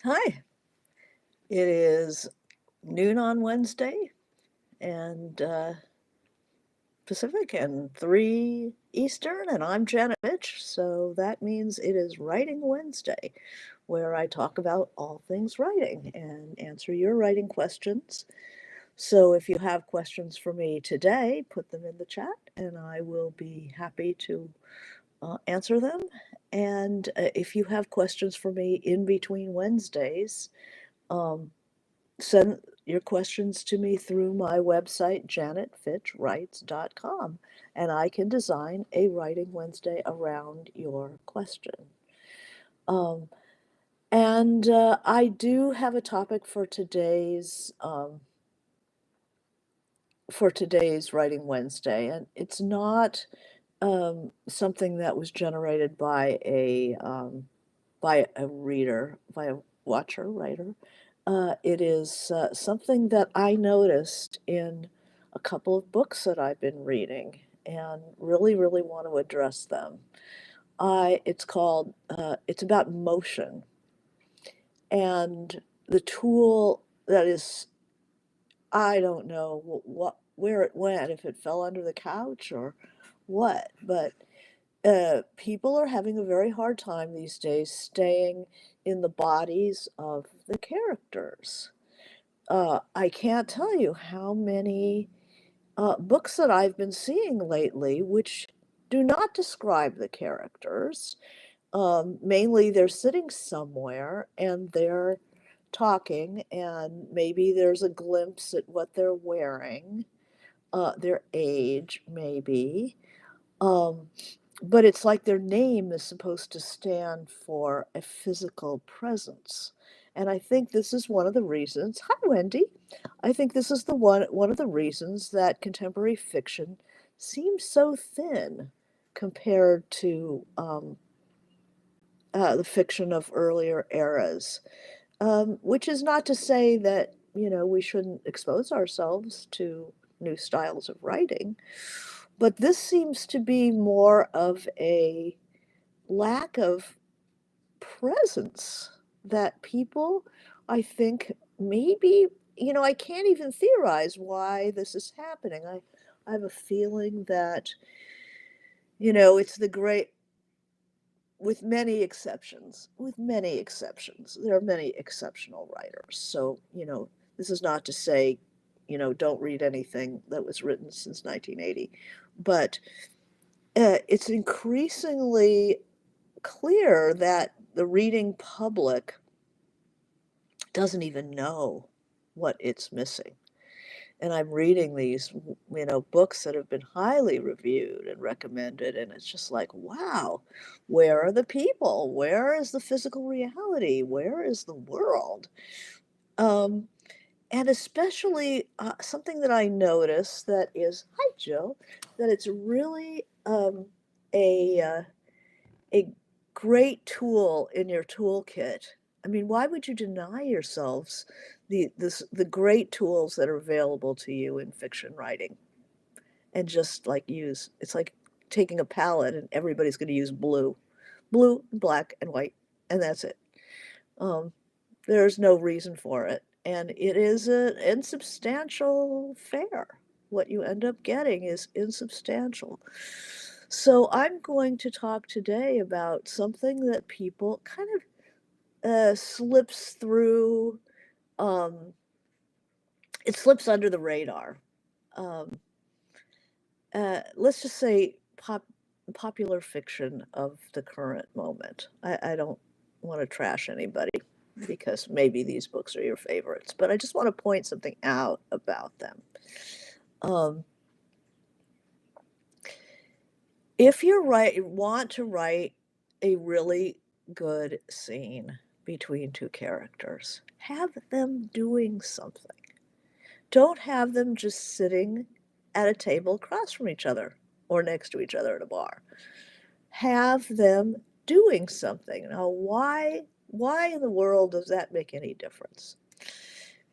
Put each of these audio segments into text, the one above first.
Hi, it is noon on Wednesday and Pacific and 3 Eastern, and I'm Janet Fitch, so that means it is Writing Wednesday, where I talk about all things writing and answer your writing questions. So if you have questions for me today, put them in the chat and I will be happy to answer them. And if you have questions for me in between Wednesdays, um, send your questions to me through my website, janetfitchwrites.com, and I can design a Writing Wednesday around your question. Um, and I do have a topic for today's Writing Wednesday, and it's not something that was generated by a reader, by a watcher, writer. It is something that I noticed in a couple of books that I've been reading and really, really want to address them. It's about motion and the tool that is, I don't know where it went, if it fell under the couch or what, but people are having a very hard time these days staying in the bodies of the characters. I can't tell you how many books that I've been seeing lately which do not describe the characters. Mainly, they're sitting somewhere and they're talking, and maybe there's a glimpse at what they're wearing, their age, maybe. Um, but it's like their name is supposed to stand for a physical presence. And I think this is one of the reasons. Hi, Wendy. I think this is one of the reasons that contemporary fiction seems so thin compared to the fiction of earlier eras. Which is not to say that, we shouldn't expose ourselves to new styles of writing, but this seems to be more of a lack of presence that people, I think, maybe, I can't even theorize why this is happening. I have a feeling that, it's the great with many exceptions, there are many exceptional writers. So, this is not to say, don't read anything that was written since 1980. But it's increasingly clear that the reading public doesn't even know what it's missing. And I'm reading these, books that have been highly reviewed and recommended, and it's just like, wow, where are the people? Where is the physical reality? Where is the world? Um, and especially something that I notice that is, hi Jill, that it's really a a great tool in your toolkit. I mean, why would you deny yourselves the great tools that are available to you in fiction writing and just like use it's like taking a palette and everybody's going to use blue, black, and white, and that's it. Um, there's no reason for it, and it is an insubstantial fare. What you end up getting is insubstantial. So I'm going to talk today about something that people kind of slips through. Um, it slips under the radar. Um, let's just say popular fiction of the current moment. I don't want to trash anybody because maybe these books are your favorites, but I just want to point something out about them. Um, if want to write a really good scene between two characters, have them doing something. Don't have them just sitting at a table across from each other or next to each other at a bar. Have them doing something. Now, why in the world does that make any difference?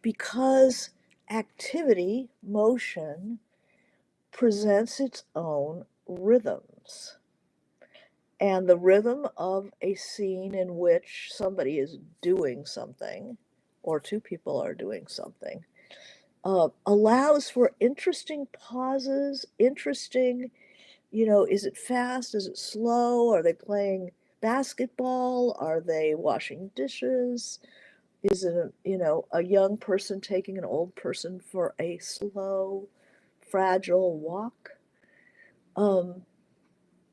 Because activity, motion, presents its own rhythms. and the rhythm of a scene in which somebody is doing something, or two people are doing something, allows for interesting pauses, interesting, is it fast? Is it slow? Are they playing basketball? Are they washing dishes? Is it a young person taking an old person for a slow, fragile walk? Um,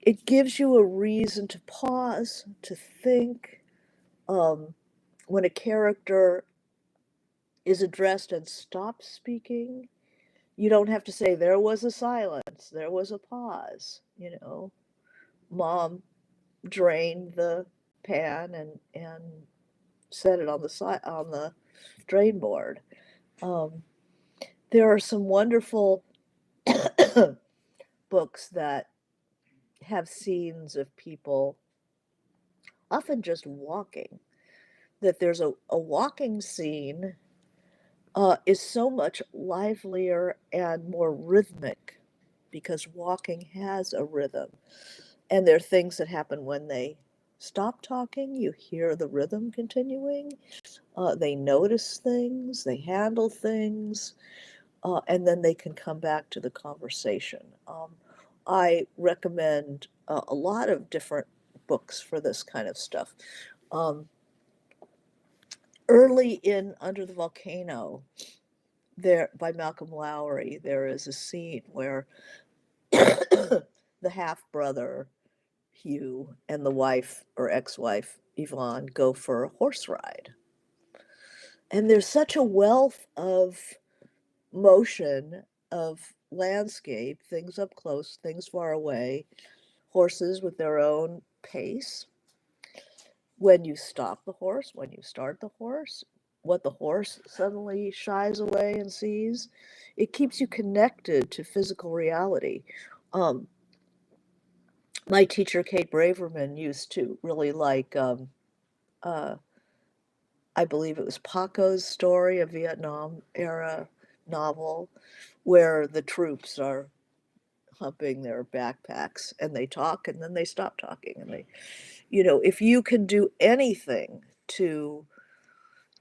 it gives you a reason to pause, to think. Um, when a character is addressed and stops speaking, you don't have to say, there was a silence, there was a pause, Mom drained the pan and set it on the side on the drain board. Um, there are some wonderful books that have scenes of people often just walking. That there's a walking scene is so much livelier and more rhythmic because walking has a rhythm. And there are things that happen when they stop talking. You hear the rhythm continuing. They notice things, they handle things, and then they can come back to the conversation. I recommend a lot of different books for this kind of stuff. Um, early in Under the Volcano, there by Malcolm Lowry, there is a scene where the half brother Hugh and the wife or ex-wife Yvonne go for a horse ride. And there's such a wealth of motion, of landscape, things up close, things far away, horses with their own pace. When you stop the horse, when you start the horse, what the horse suddenly shies away and sees, it keeps you connected to physical reality. Um, my teacher, Kate Braverman, used to really like, uh, I believe it was Paco's Story, a Vietnam era novel, where the troops are humping their backpacks and they talk and then they stop talking and if you can do anything to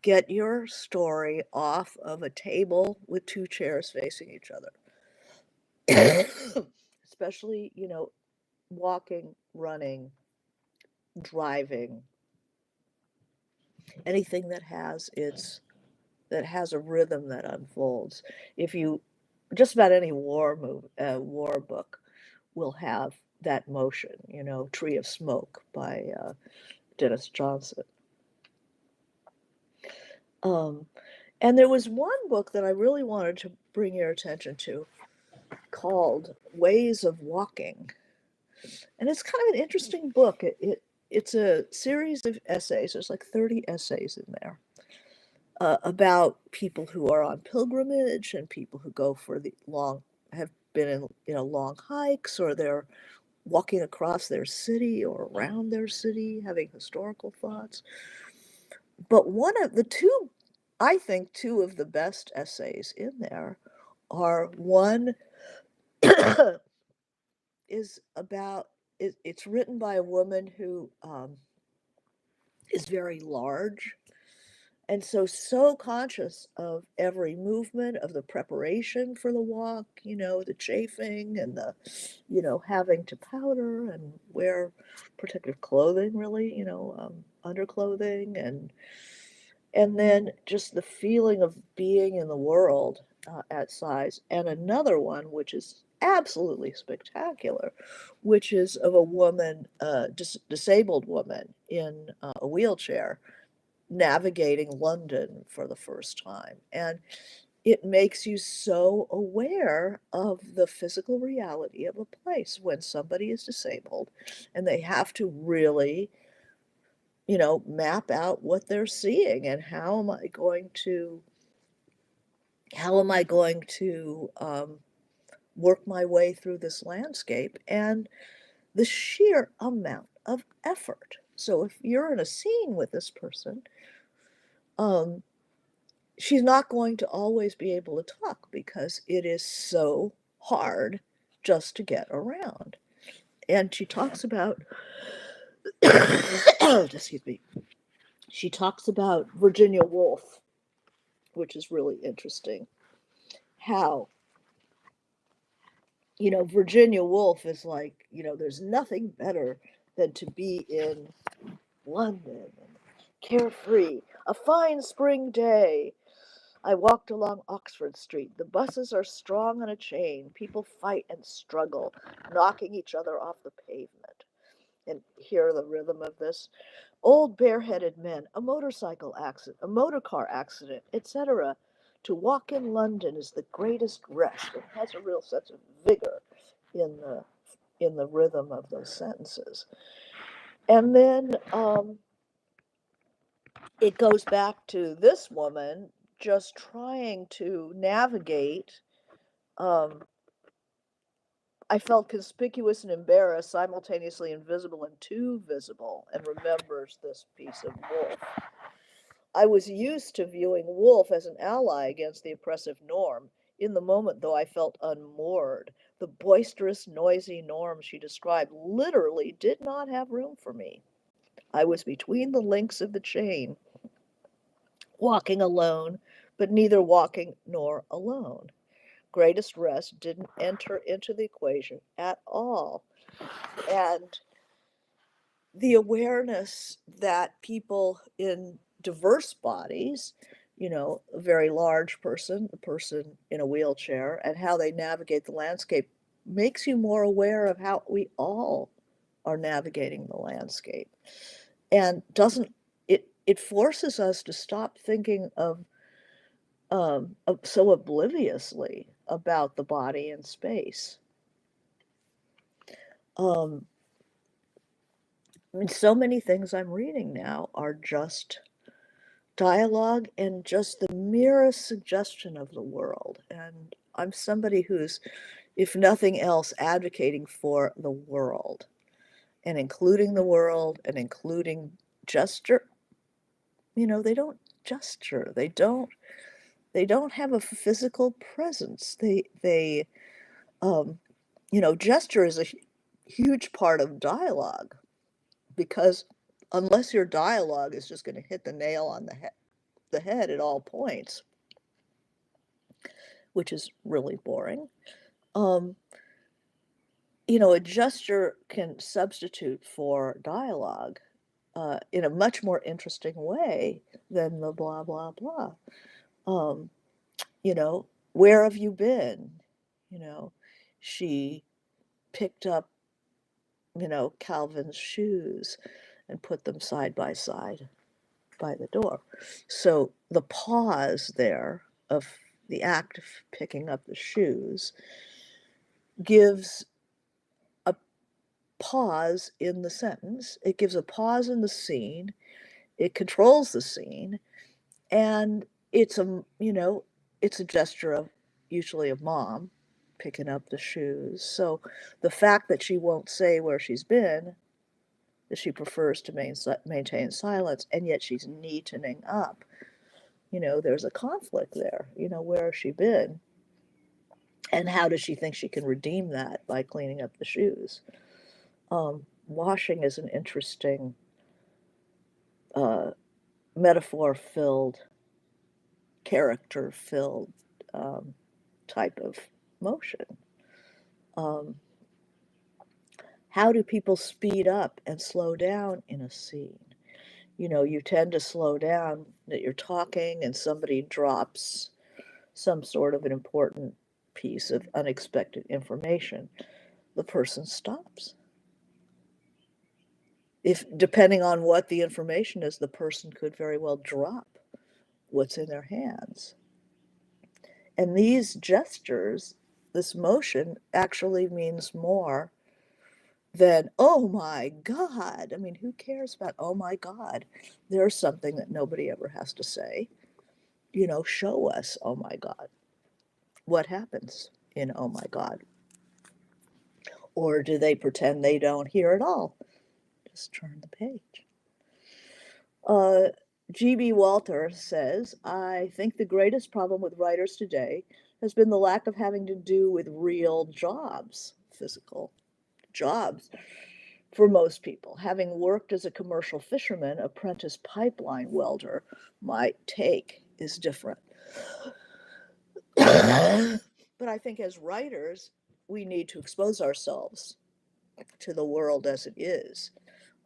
get your story off of a table with two chairs facing each other, especially, walking, running, driving, anything that has a rhythm that unfolds. If you just about any war book will have that motion. Tree of Smoke by Dennis Johnson. Um, and there was one book that I really wanted to bring your attention to called Ways of Walking. And it's kind of an interesting book. It's a series of essays. There's like 30 essays in there about people who are on pilgrimage and people who go for the have been in long hikes, or they're walking across their city or around their city, having historical thoughts. But one of the two, I think, two of the best essays in there are one is about it's written by a woman who is very large and so conscious of every movement of the preparation for the walk, the chafing and the having to powder and wear protective clothing, really, underclothing, and then just the feeling of being in the world at size. And another one, which is absolutely spectacular, which is of a woman, disabled woman in a wheelchair navigating London for the first time. And it makes you so aware of the physical reality of a place when somebody is disabled and they have to really map out what they're seeing and how am I going to work my way through this landscape and the sheer amount of effort. So if you're in a scene with this person, um, she's not going to always be able to talk because it is so hard just to get around. And she talks about, excuse me, she talks about Virginia Woolf, which is really interesting. How, Virginia Woolf is like, there's nothing better than to be in London, carefree, a fine spring day. I walked along Oxford Street. The buses are strong on a chain. People fight and struggle, knocking each other off the pavement. And hear the rhythm of this. Old bareheaded men, a motorcycle accident, a motor car accident, etc. To walk in London is the greatest rest. It has a real sense of vigor in the rhythm of those sentences. And then it goes back to this woman just trying to navigate. Um, I felt conspicuous and embarrassed, simultaneously invisible and too visible, and remembers this piece of Woolf. I was used to viewing Woolf as an ally against the oppressive norm. In the moment, though, I felt unmoored. The boisterous, noisy norm she described literally did not have room for me. I was between the links of the chain, walking alone, but neither walking nor alone. Greatest rest didn't enter into the equation at all. And the awareness that people in diverse bodies, a very large person, a person in a wheelchair, and how they navigate the landscape makes you more aware of how we all are navigating the landscape. And doesn't it forces us to stop thinking of so obliviously about the body and space. Um, I mean, so many things I'm reading now are just dialogue and just the merest suggestion of the world. And I'm somebody who's, if nothing else, advocating for the world and including the world and including gesture. They don't gesture. They don't have a physical presence. Um, gesture is a huge part of dialogue because unless your dialogue is just going to hit the nail on the head at all points, which is really boring, um, a gesture can substitute for dialogue in a much more interesting way than the blah, blah, blah. Um, you know, where have you been? You know, she picked up, Calvin's shoes and put them side by side by the door. So the pause there of the act of picking up the shoes gives a pause in the sentence, it gives a pause in the scene, it controls the scene, and it's a gesture of usually a mom picking up the shoes. So the fact that she won't say where she's been, that she prefers to maintain silence, and yet she's neatening up. There's a conflict there. Where has she been? And how does she think she can redeem that by cleaning up the shoes? Washing is an interesting uh, metaphor filled, character filled type of motion. Um, how do people speed up and slow down in a scene? You tend to slow down that you're talking and somebody drops some sort of an important piece of unexpected information. The person stops. If depending on what the information is, the person could very well drop what's in their hands. And these gestures, this motion actually means more than, oh my God. I mean, who cares about, oh my God? There's something that nobody ever has to say. Show us, oh my God. What happens in oh my God? Or do they pretend they don't hear at all? Just turn the page. Uh, G.B. Walter says, I think the greatest problem with writers today has been the lack of having to do with real jobs, physical jobs for most people. Having worked as a commercial fisherman, apprentice pipeline welder, my take is different. But I think as writers, we need to expose ourselves to the world as it is.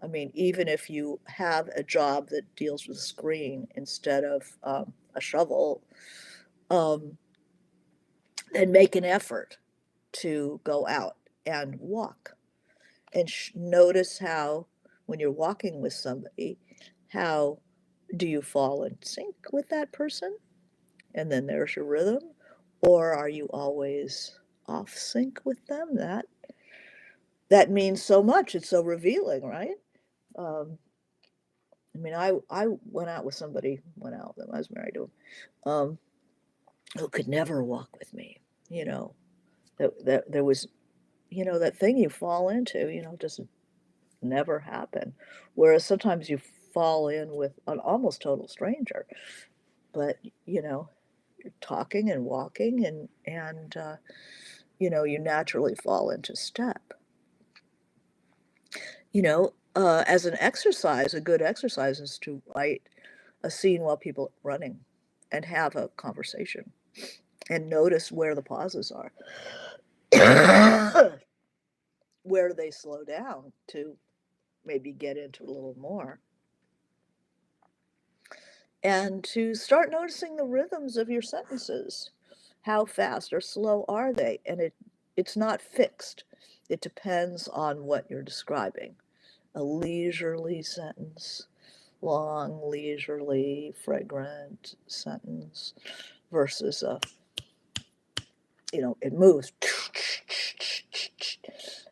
I mean, even if you have a job that deals with a screen instead of a shovel, um, then make an effort to go out and walk and notice how, when you're walking with somebody, how do you fall in sync with that person? And then there's your rhythm. Or are you always off sync with them? That means so much. It's so revealing, right? Um, I mean, I went out with somebody, went out with them, I was married to him, um, who could never walk with me. You know, that there was, that thing you fall into, just never happen. Whereas sometimes you fall in with an almost total stranger, but you know, you're talking and walking and you naturally fall into step. As an exercise, a good exercise is to write a scene while people are running and have a conversation and notice where the pauses are. Where do they slow down to maybe get into a little more? And to start noticing the rhythms of your sentences. How fast or slow are they? And it's not fixed. It depends on what you're describing. A leisurely sentence, long, leisurely, fragrant sentence versus it moves.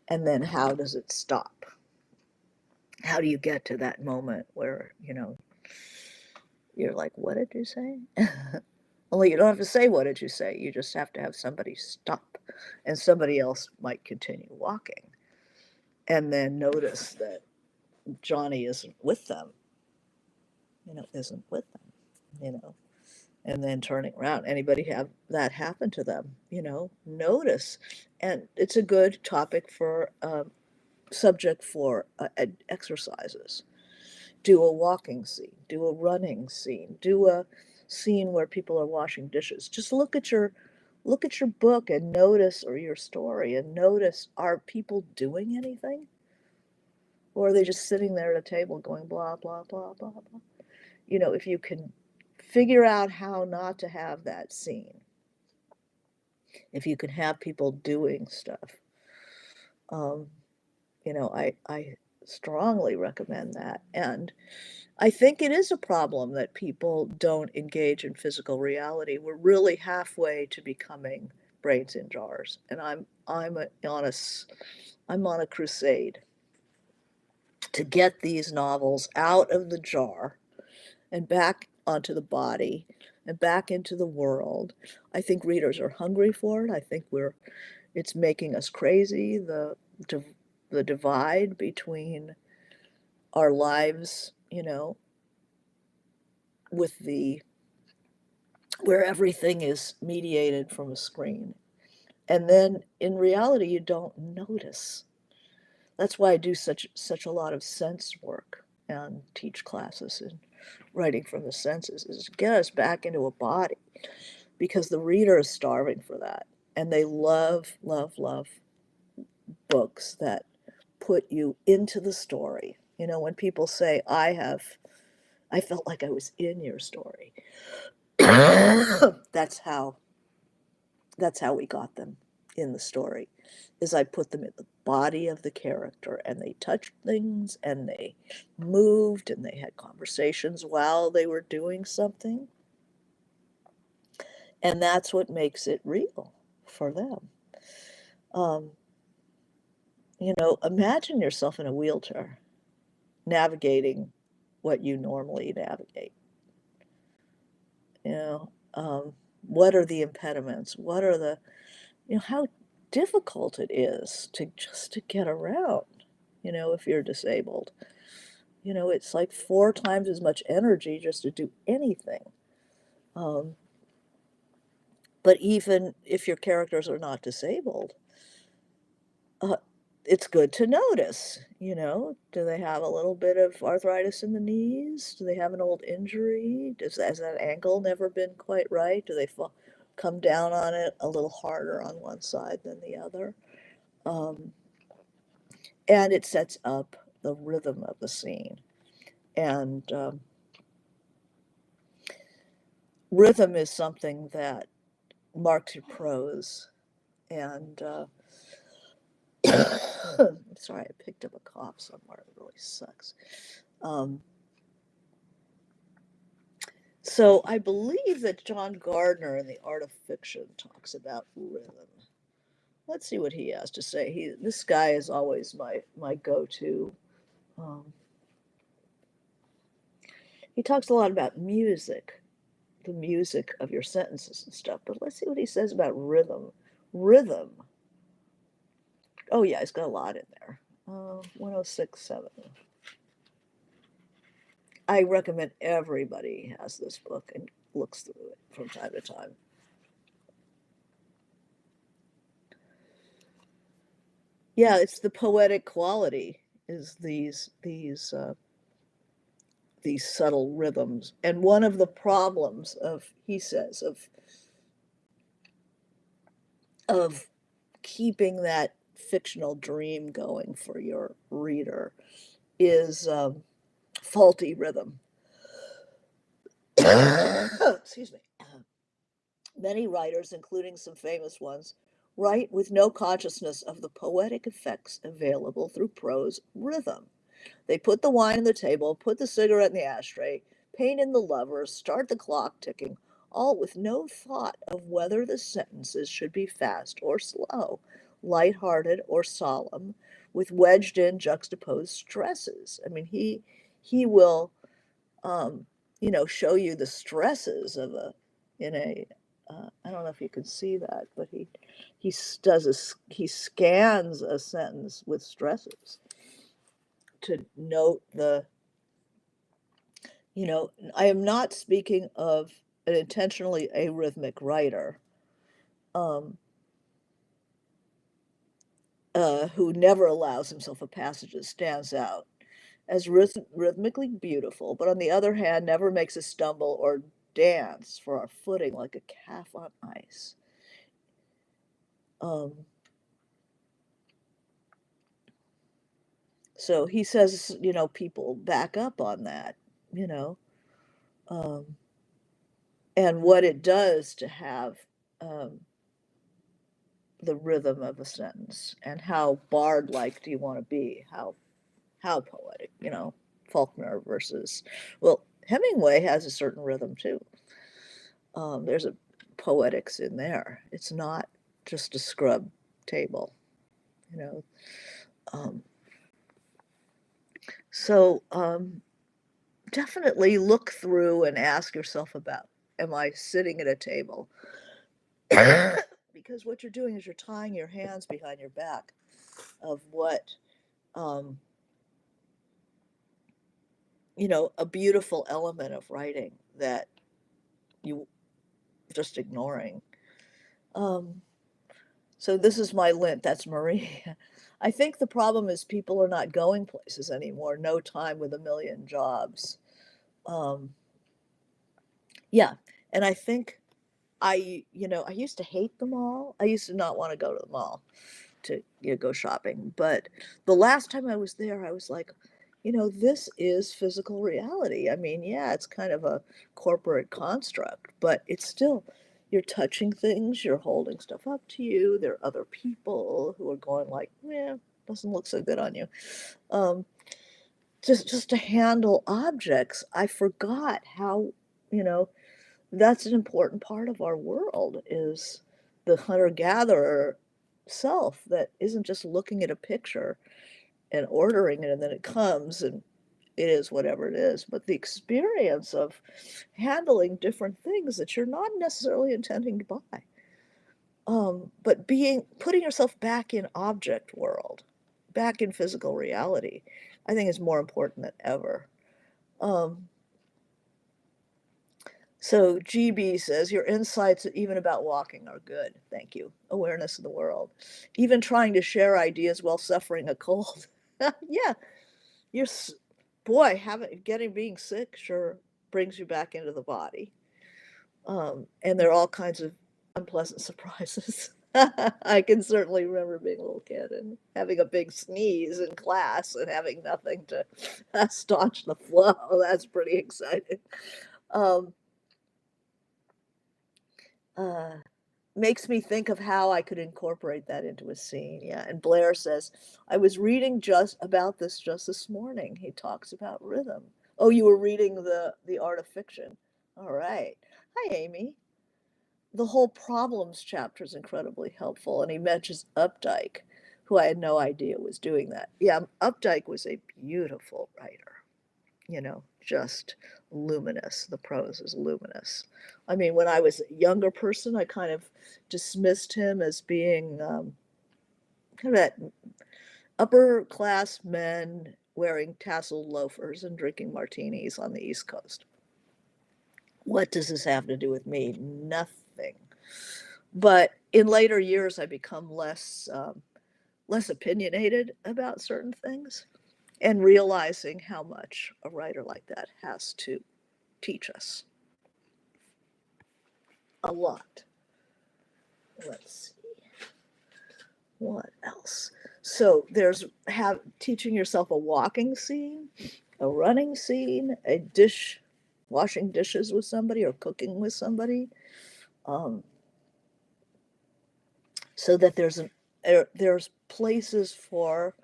And then how does it stop? How do you get to that moment where, you're like, what did you say? Only you don't have to say, what did you say? You just have to have somebody stop, and somebody else might continue walking. And then notice that Johnny isn't with them, isn't with them. And then turning around. Anybody have that happen to them? Notice. And it's a good topic for subject for exercises. Do a walking scene, do a running scene, do a scene where people are washing dishes. Just look at your book and notice, or your story, and notice, are people doing anything? Or are they just sitting there at a table going blah, blah, blah, blah, blah? If you can figure out how not to have that scene, if you can have people doing stuff, um, I strongly recommend that. And I think it is a problem that people don't engage in physical reality. We're really halfway to becoming brains in jars, and I'm on a crusade to get these novels out of the jar and back onto the body and back into the world. I think readers are hungry for it. I think it's making us crazy, the divide between our lives, with where everything is mediated from a screen. And then in reality, you don't notice. That's why I do such a lot of sense work and teach classes in writing from the senses, is to get us back into a body, because the reader is starving for that. And they love, love, love books that put you into the story. When people say, I felt like I was in your story. That's how we got them in the story, is I put them in the body of the character, and they touched things, and they moved, and they had conversations while they were doing something. And that's what makes it real for them. Um, Imagine yourself in a wheelchair navigating what you normally navigate. You know, what are the impediments? What are how difficult it is to get around, if you're disabled. It's like 4 times as much energy just to do anything. Um, but even if your characters are not disabled, uh, it's good to notice, do they have a little bit of arthritis in the knees? Do they have an old injury? Has that ankle never been quite right? Do they come down on it a little harder on one side than the other? Um, and it sets up the rhythm of the scene. And rhythm is something that marks your prose. And sorry, I picked up a cough somewhere. It really sucks. So I believe that John Gardner in The Art of Fiction talks about rhythm. Let's see what he has to say. This guy is always my go-to. Um, he talks a lot about music, the music of your sentences and stuff. But let's see what he says about rhythm. Rhythm. Oh yeah, he's got a lot in there. 1067. I recommend everybody has this book and looks through it from time to time. Yeah, it's the poetic quality is these subtle rhythms. And one of the problems he says, of keeping that fictional dream going for your reader is faulty rhythm. Excuse me. Many writers, including some famous ones, write with no consciousness of the poetic effects available through prose rhythm. They put the wine on the table, put the cigarette in the ashtray, paint in the lovers, start the clock ticking, all with no thought of whether the sentences should be fast or slow, light-hearted or solemn, with wedged in juxtaposed stresses. I mean, he will um, show you the stresses of in a I don't know if you can see that, but he scans a sentence with stresses to note I am not speaking of an intentionally arrhythmic writer um, who never allows himself a passage that stands out as rhythmically beautiful, but on the other hand, never makes us stumble or dance for our footing like a calf on ice. Um, so he says, people back up on that, you know, um, and what it does to have um, the rhythm of a sentence and how bard-like do you want to be? How poetic, Faulkner versus, well, Hemingway has a certain rhythm too. There's a poetics in there. It's not just a scrub table, you know. Um, so definitely look through and ask yourself about, am I sitting at a table? Because what you're doing is you're tying your hands behind your back of what, um, a beautiful element of writing that you just ignoring. Um, so this is my lint. That's Marie. I think the problem is people are not going places anymore. No time with a million jobs. Um, yeah, and I think I used to hate the mall. I used to not want to go to the mall to go shopping. But the last time I was there, I was like, this is physical reality. I mean, yeah, it's kind of a corporate construct, but it's still, you're touching things, you're holding stuff up to you. There are other people who are going like, yeah, doesn't look so good on you. Um, just to handle objects, I forgot how, you know, that's an important part of our world is the hunter-gatherer self that isn't just looking at a picture and ordering it and then it comes and it is whatever it is, but the experience of handling different things that you're not necessarily intending to buy. But putting yourself back in object world, back in physical reality, I think is more important than ever. Um, So GB says, your insights even about walking are good. Thank you. Awareness of the world. Even trying to share ideas while suffering a cold. Yeah, you're, boy, being sick sure brings you back into the body. And there are all kinds of unpleasant surprises. I can certainly remember being a little kid and having a big sneeze in class and having nothing to staunch the flow. That's pretty exciting. Um, uh, Makes me think of how I could incorporate that into a scene. Yeah. And Blair says, I was reading just about this just this morning. He talks about rhythm. Oh, you were reading the art of fiction. All right. Hi, Amy. The whole problems chapter is incredibly helpful. And he mentions Updike, who I had no idea was doing that. Yeah, Updike was a beautiful writer, just luminous. The prose is luminous. I mean, when I was a younger person, I kind of dismissed him as being kind of that upper class men wearing tasseled loafers and drinking martinis on the East Coast. What does this have to do with me? Nothing. But in later years, I become less opinionated about certain things, and realizing how much a writer like that has to teach us. A lot. Let's see. What else? So there's teaching yourself a walking scene, a running scene, washing dishes with somebody or cooking with somebody, um, so that there's places for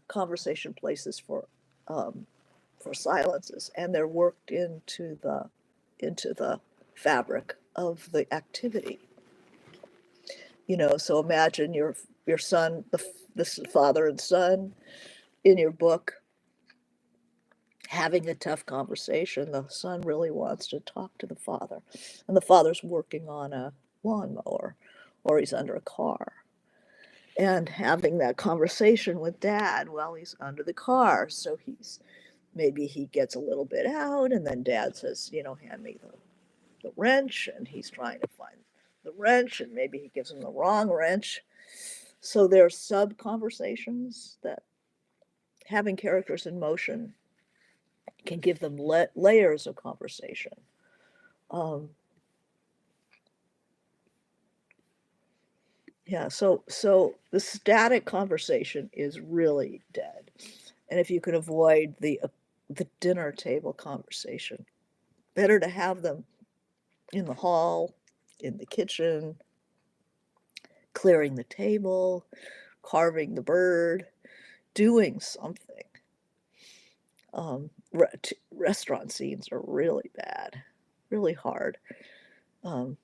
conversation, places for silences, and they're worked into the fabric of the activity. So imagine your son, this father and son in your book having a tough conversation. The son really wants to talk to the father, and the father's working on a lawnmower, or he's under a car, and having that conversation with dad while he's under the car. So maybe he gets a little bit out, and then dad says, hand me the wrench, and he's trying to find the wrench, and maybe he gives him the wrong wrench. So there are sub conversations that having characters in motion can give them layers of conversation. Um, yeah, so the static conversation is really dead, and if you can avoid the dinner table conversation, better to have them in the hall, in the kitchen, clearing the table, carving the bird, doing something. Restaurant scenes are really bad, really hard. Um,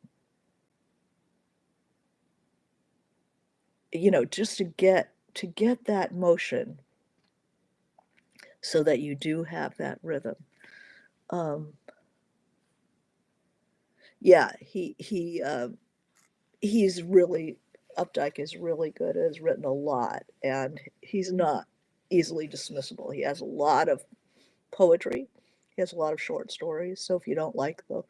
just to get that motion so that you do have that rhythm. Um, yeah, he's really Updike is really good. Has written a lot, and he's not easily dismissible. He has a lot of poetry. He has a lot of short stories. So if you don't like the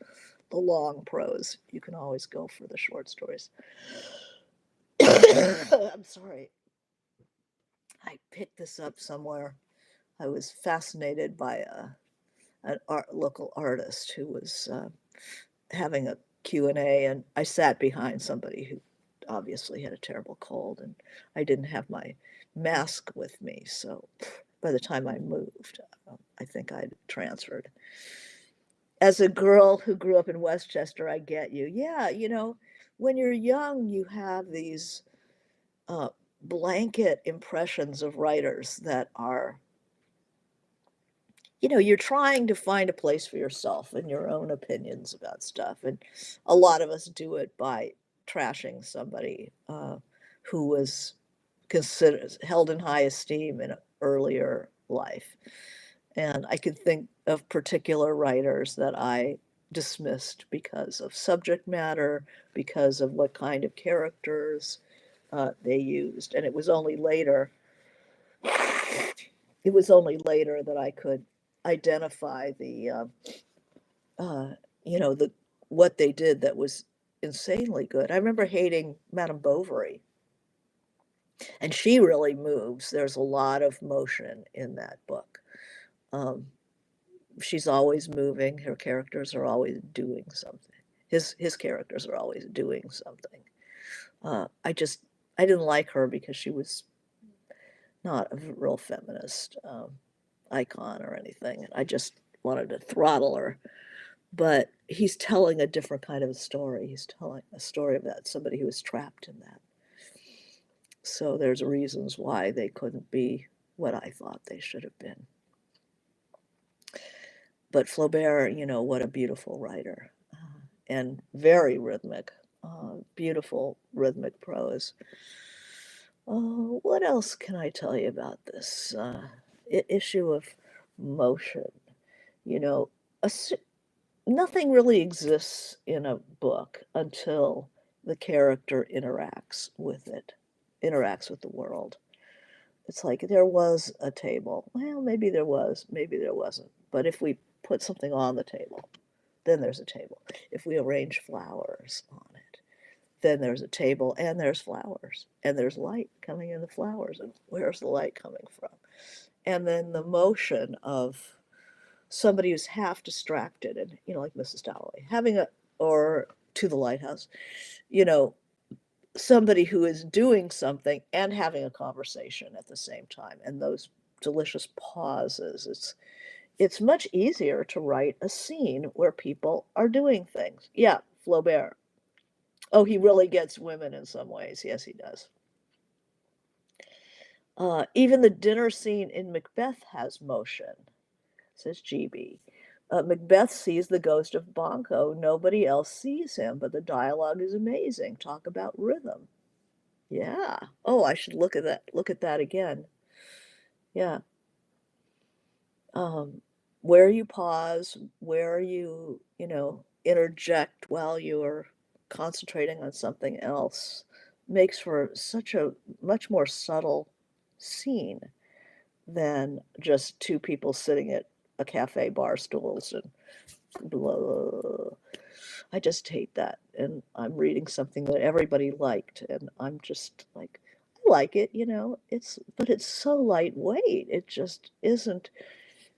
long prose, you can always go for the short stories. I'm sorry. I picked this up somewhere. I was fascinated by an local artist who was having a Q&A, and I sat behind somebody who obviously had a terrible cold, and I didn't have my mask with me. So by the time I moved, I think I'd transferred. As a girl who grew up in Westchester, I get you. Yeah, when you're young, you have these uh, blanket impressions of writers that are, you're trying to find a place for yourself and your own opinions about stuff. And a lot of us do it by trashing somebody who was considered held in high esteem in earlier life. And I could think of particular writers that I dismissed because of subject matter, because of what kind of characters they used. And it was only later that I could identify the what they did that was insanely good. I remember hating Madame Bovary, and she really moves. There's a lot of motion in that book. Um, she's always moving. Her characters are always doing something. His characters are always doing something. I didn't like her because she was not a real feminist icon or anything. I just wanted to throttle her. But he's telling a different kind of a story. He's telling a story about somebody who was trapped in that. So there's reasons why they couldn't be what I thought they should have been. But Flaubert, what a beautiful writer, and very rhythmic, beautiful rhythmic prose. What else can I tell you about this issue of motion? You know, a, nothing really exists in a book until the character interacts with it, interacts with the world. It's like there was a table. Well, maybe there was, maybe there wasn't. But if we put something on the table, then there's a table. If we arrange flowers on it, then there's a table and there's flowers and there's light coming in the flowers. And where's the light coming from? And then the motion of somebody who's half distracted and, like Mrs. Dalloway, having a, or to the lighthouse, you know, somebody who is doing something and having a conversation at the same time, and those delicious pauses. It's much easier to write a scene where people are doing things. Yeah, Flaubert. Oh, he really gets women in some ways. Yes, he does. Even the dinner scene in Macbeth has motion, says GB. Macbeth sees the ghost of Banquo. Nobody else sees him, but the dialogue is amazing. Talk about rhythm. Yeah. Oh, I should look at that. Look at that again. Yeah. Um, where you pause, where you, interject while you're concentrating on something else makes for such a much more subtle scene than just two people sitting at a cafe bar stools and blah. I just hate that. And I'm reading something that everybody liked, and I'm just like, I like it, but it's so lightweight. It just isn't.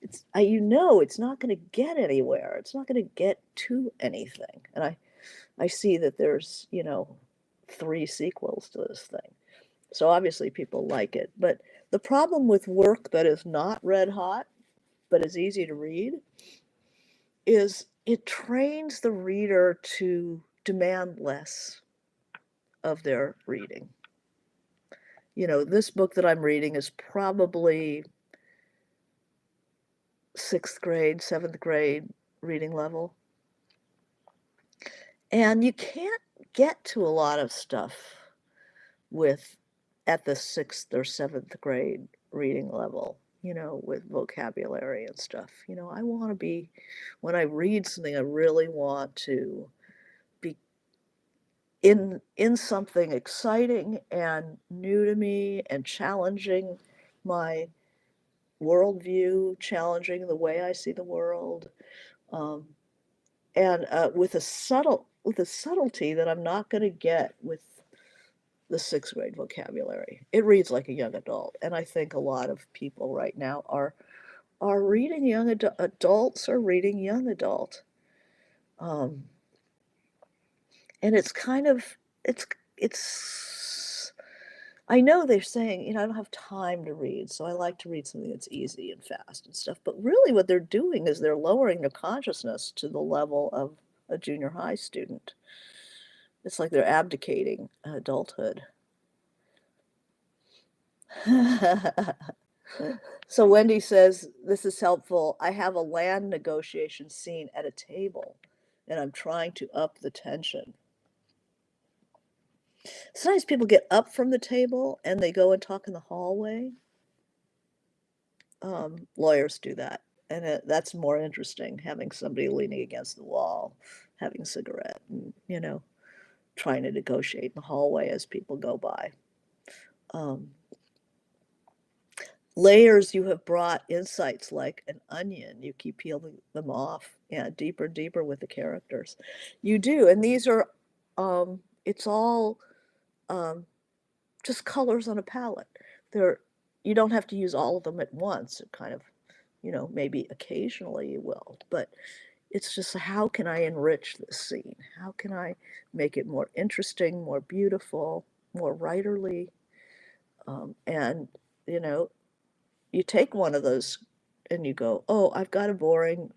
It's not going to get anywhere. It's not going to get to anything. And I see that there's, 3 sequels to this thing. So obviously people like it. But the problem with work that is not red hot, but is easy to read, is it trains the reader to demand less of their reading. This book that I'm reading is probably 6th grade, 7th grade reading level. And you can't get to a lot of stuff with at the 6th or 7th grade reading level, with vocabulary and stuff. I want to be, when I read something, I really want to be in something exciting and new to me and challenging my worldview, challenging the way I see the world, um, and with a subtlety that I'm not going to get with the 6th grade vocabulary. It reads like a young adult, and I think a lot of people right now are reading adults are reading young adult, um, and it's kind of it's. I know they're saying, I don't have time to read, so I like to read something that's easy and fast and stuff. But really, what they're doing is they're lowering their consciousness to the level of a junior high student. It's like they're abdicating adulthood. So Wendy says, this is helpful. I have a land negotiation scene at a table, and I'm trying to up the tension. Sometimes people get up from the table and they go and talk in the hallway. Lawyers do that, and that's more interesting, having somebody leaning against the wall, having a cigarette, and, trying to negotiate in the hallway as people go by. Um, layers you have brought insights like an onion. You keep peeling them off, yeah, deeper and deeper with the characters. You do, and these are, it's all um, just colors on a palette. They're you don't have to use all of them at once. It kind of, maybe occasionally you will, but it's just how can I enrich this scene? How can I make it more interesting, more beautiful, more writerly? And you know, you take one of those and you go, oh, I've got a boring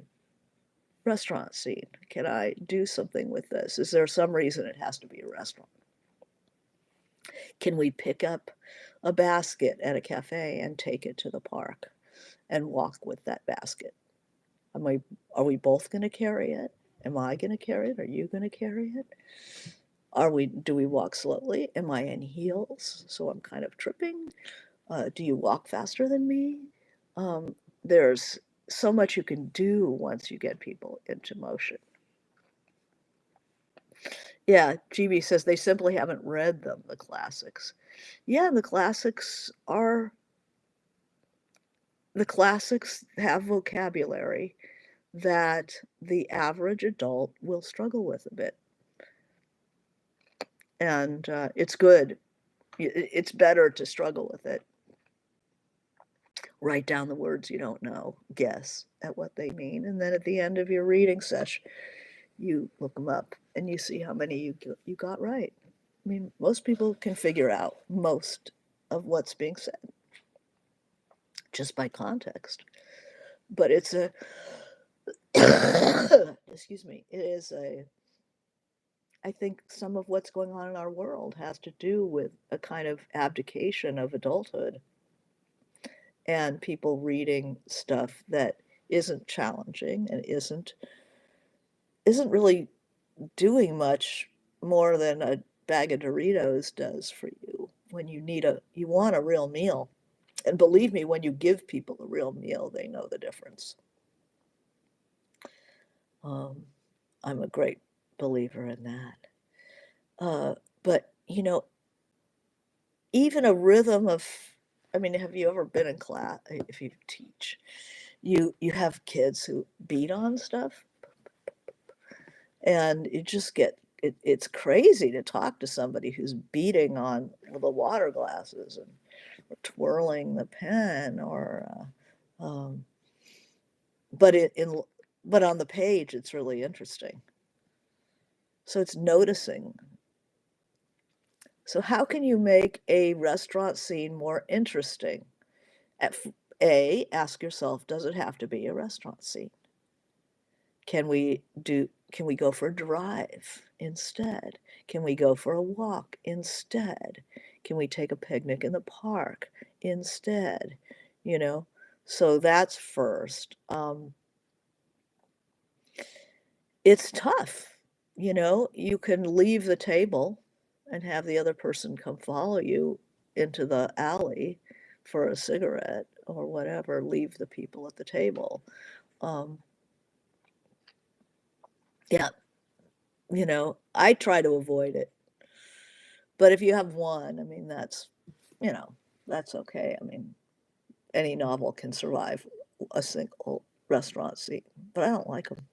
restaurant scene. Can I do something with this? Is there some reason it has to be a restaurant? Can we pick up a basket at a cafe and take it to the park and walk with that basket? Are we both going to carry it? Am I going to carry it? Are you going to carry it? Do we walk slowly? Am I in heels? So I'm kind of tripping. Do you walk faster than me? There's so much you can do once you get people into motion. Yeah, GB says they simply haven't read them, the classics. Yeah, the classics have vocabulary that the average adult will struggle with a bit. And it's good. It's better to struggle with it. Write down the words you don't know, guess at what they mean, and then at the end of your reading session, you look them up and you see how many you got right. I mean, most people can figure out most of what's being said just by context. But it's a, excuse me, it is a, I think some of what's going on in our world has to do with a kind of abdication of adulthood and people reading stuff that isn't challenging and isn't really doing much more than a bag of Doritos does for you when you want a real meal. And believe me, when you give people a real meal, they know the difference. Um, I'm a great believer in that. But even a rhythm of, I mean, have you ever been in class? If you teach, you have kids who beat on stuff, and you just it's crazy to talk to somebody who's beating on the water glasses and or twirling the pen or but but on the page it's really interesting, so it's noticing. So how can you make a restaurant scene more interesting? At ask yourself, does it have to be a restaurant scene? Can we go for a drive instead? Can we go for a walk instead? Can we take a picnic in the park instead? You know, so that's first. It's tough, you can leave the table and have the other person come follow you into the alley for a cigarette or whatever, leave the people at the table. Um, yeah, I try to avoid it. But if you have one, I mean, you know, that's okay. I mean, any novel can survive a single restaurant scene, but I don't like them.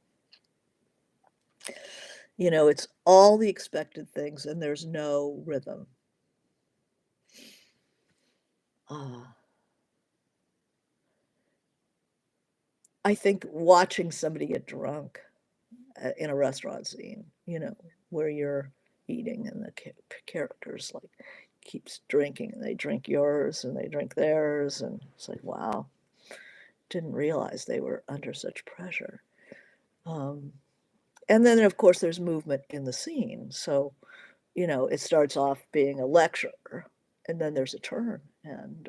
It's all the expected things and there's no rhythm. Uh, I think watching somebody get drunk in a restaurant scene, where you're eating and the characters like keeps drinking and they drink yours and they drink theirs and it's like, wow, didn't realize they were under such pressure. Um, and then of course there's movement in the scene. So, it starts off being a lecture and then there's a turn and,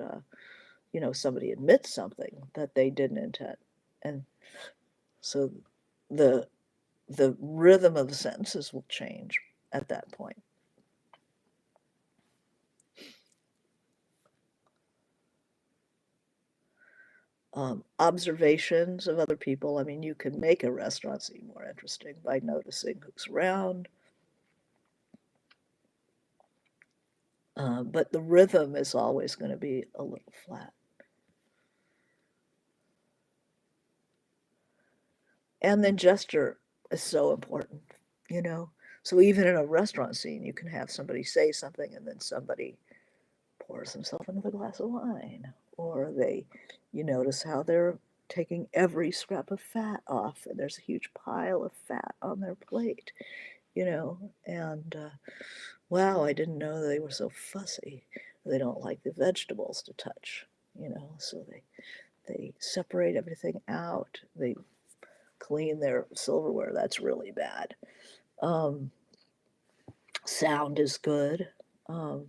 somebody admits something that they didn't intend. And so the the rhythm of the sentences will change at that point. Observations of other people. I mean, you can make a restaurant scene more interesting by noticing who's around. But the rhythm is always going to be a little flat. And then gesture is so important, you know? So even in a restaurant scene, you can have somebody say something and then somebody pours himself another glass of wine. Or you notice how they're taking every scrap of fat off and there's a huge pile of fat on their plate, and wow, I didn't know they were so fussy. They don't like the vegetables to touch, so they separate everything out. They clean their silverware. That's really bad. Um, Sound is good. Um,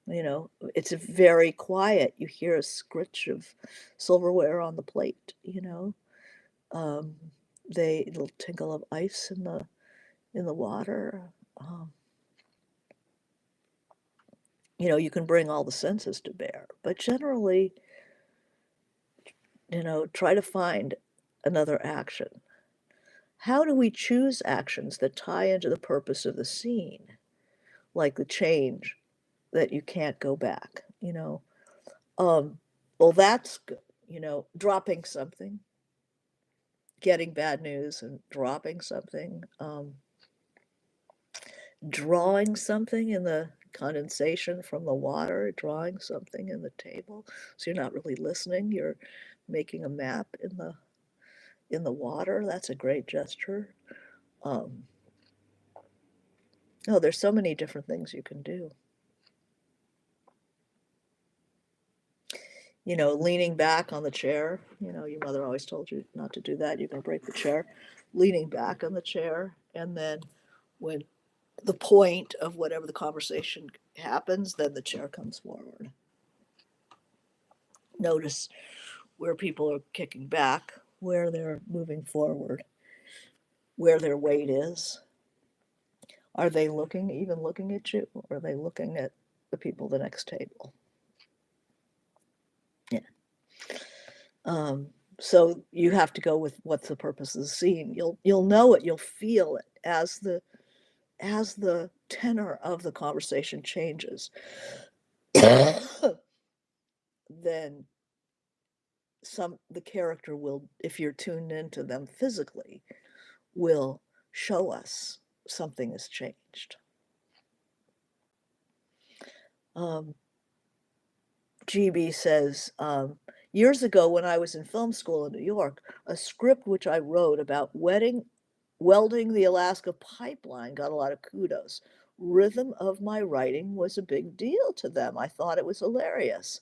it's very quiet. You hear a scritch of silverware on the plate. Um, little tinkle of ice in the water. Um, you can bring all the senses to bear, but generally, try to find another action. How do we choose actions that tie into the purpose of the scene, like the change that you can't go back? Um, well, that's good. Dropping something, getting bad news and dropping something, drawing something in the condensation from the water, drawing something in the table. So you're not really listening. You're making a map in the water. That's a great gesture. Um, oh, there's so many different things you can do. Leaning back on the chair. Your mother always told you not to do that. You're going to break the chair. Leaning back on the chair. And then when the point of whatever the conversation happens, then the chair comes forward. Notice where people are kicking back, where they're moving forward, where their weight is. Are they even looking at you? Or are they looking at the people at the next table? Yeah. So you have to go with what's the purpose of the scene. You'll know it. You'll feel it as the tenor of the conversation changes. Then the character will, if you're tuned into them physically, will show us something has changed. GB says, years ago when I was in film school in New York, a script which I wrote about welding the Alaska pipeline got a lot of kudos. Rhythm of my writing was a big deal to them. I thought it was hilarious.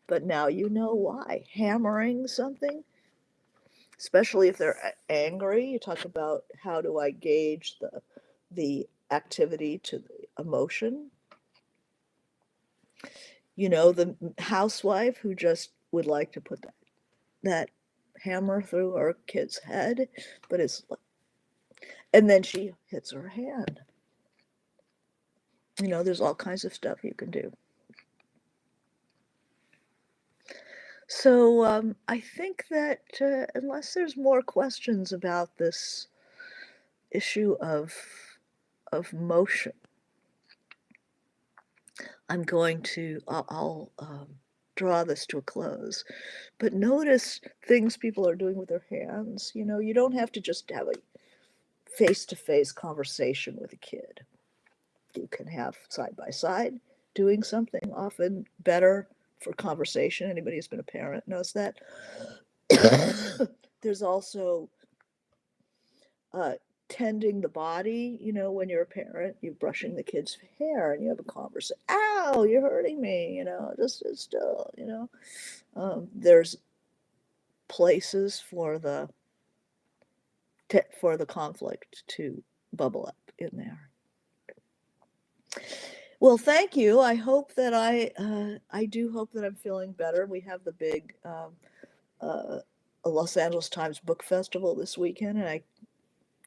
But now you know why. Hammering something, especially if they're angry, you talk about how do I gauge the activity to the emotion. The housewife who just would like to put that hammer through her kid's head, but and then she hits her hand. There's all kinds of stuff you can do. So I think that unless there's more questions about this issue of motion, I'll draw this to a close. But notice things people are doing with their hands. You don't have to just have a face-to-face conversation with a kid. You can have side by side doing something, often better for conversation. Anybody who's been a parent knows that. There's also tending the body. When you're a parent, you're brushing the kid's hair and you have a conversation. Ow, you're hurting me. Just sit still. There's places for the conflict to bubble up in there. Well, thank you. I hope that I do hope that I'm feeling better. We have the big Los Angeles Times Book Festival this weekend, and I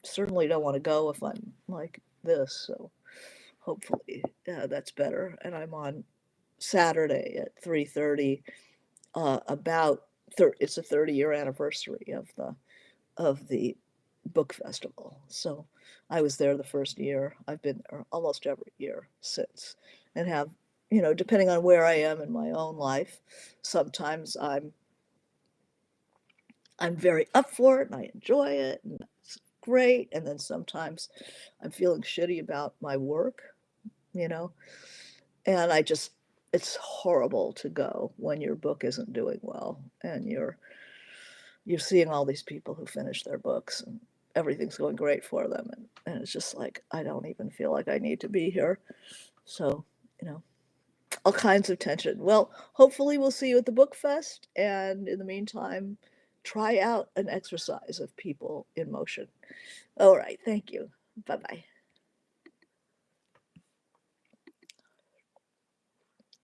certainly don't want to go if I'm like this. So hopefully that's better. And I'm on Saturday at 3:30 it's a 30-year anniversary of the book festival. So I was there the first year. I've been there almost every year since, and have, depending on where I am in my own life, sometimes I'm I'm very up for it and I enjoy it and it's great. And then sometimes I'm feeling shitty about my work, you know, and it's horrible to go when your book isn't doing well and you're seeing all these people who finish their books and everything's going great for them. And it's just like, I don't even feel like I need to be here. So, you know, all kinds of tension. Well, hopefully we'll see you at the book fest. And in the meantime, try out an exercise of people in motion. All right. Thank you. Bye bye.